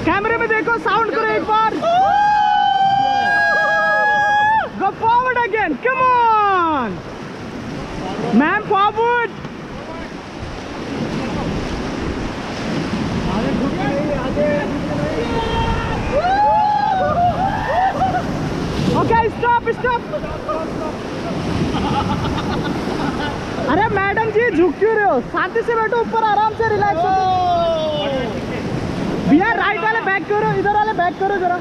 कैमरे में देखो, साउंड करो एक बार। Go forward again, come on man, forward. Okay, stop. अरे मैडम जी झुक क्यों रहे हो? शांति से बैठो ऊपर, आराम से रिलैक्स हो। भैया राइट वाले बैक करो, इधर वाले बैक करो जरा।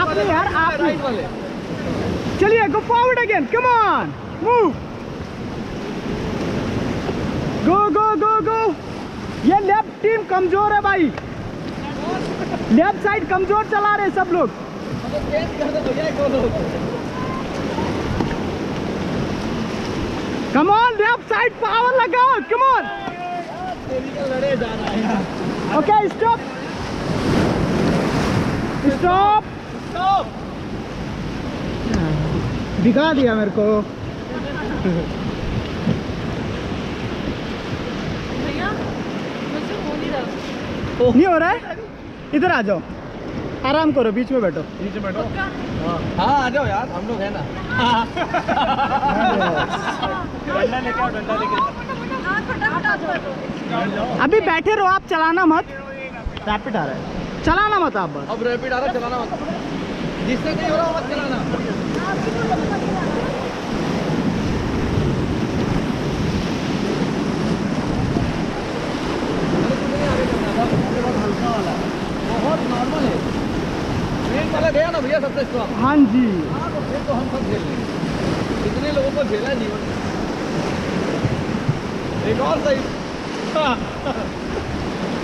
आप नहीं यार, आप नहीं। चलिए go forward again, come on, move, go. ये लेफ्ट टीम कमजोर है भाई, लेफ्ट साइड कमजोर चला रहे सब लोग। Come on, left side power लगाओ, कम ऑन। Okay stop. दिखा दिया मेरे को। नहीं हो रहा है, इधर आ जाओ, आराम करो, बीच में बैठो। हाँ आ जाओ यार, हम लोग है ना। डंडा लेके आओ, डंडा लेके। अभी बैठे रहो आप, चलाना मत। रैपिड आ रहा है, चलाना मत आप बस। अब रैपिड आ रहा है, चलाना मत। जिससे नहीं हो रहा मत चलाना। बहुत नॉर्मल है, ट्रेन वाला गया ना भैया सबसे स्ट्रॉन्ग। हाँ जी, फिर तो हम सब झेल लेंगे, कितने लोगों को झेला है जीवन में। एक और सही।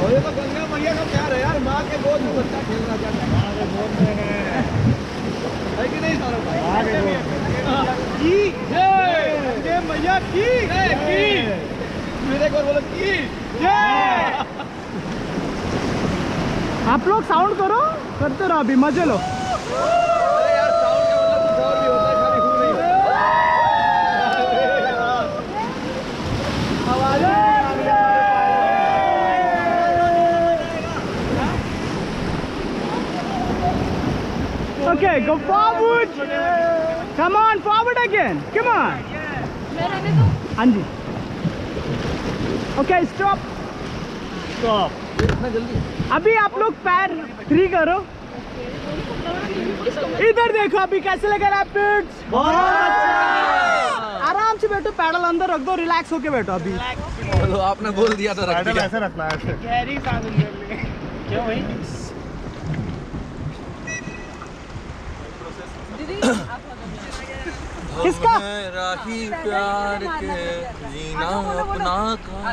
और ये तो गंगा मैया का प्यार है यार, माँ के गोद में बच्चा खेलना चाहता है। माँ के गोद में है कि नहीं सौरभ भाई? जय मैया की, मेरे को बोलो की जय। आप लोग साउंड करो, करते रहो, अभी मजे लो। अरे यार साउंड का मतलब कुछ और भी होता है, खाली हूँ नहीं होता। Okay, go forward. Come on, forward again. Come on. हाँ जी। Okay, stop. इतना जल्दी? अभी आप लोग पैर फ्री करो। इधर देखो अभी कैसे लगा रैपिड्स। बहुत अच्छा। आराम से बैठो, पैडल अंदर रख दो, रिलैक्स होके बैठो अभी। बोलो, आपने बोल दिया तो रख दिया। ऐसे रखना है, ऐसे। गहरी सांस ले। क्यों भाई? किसका? राही प्यार के जीना अपना का।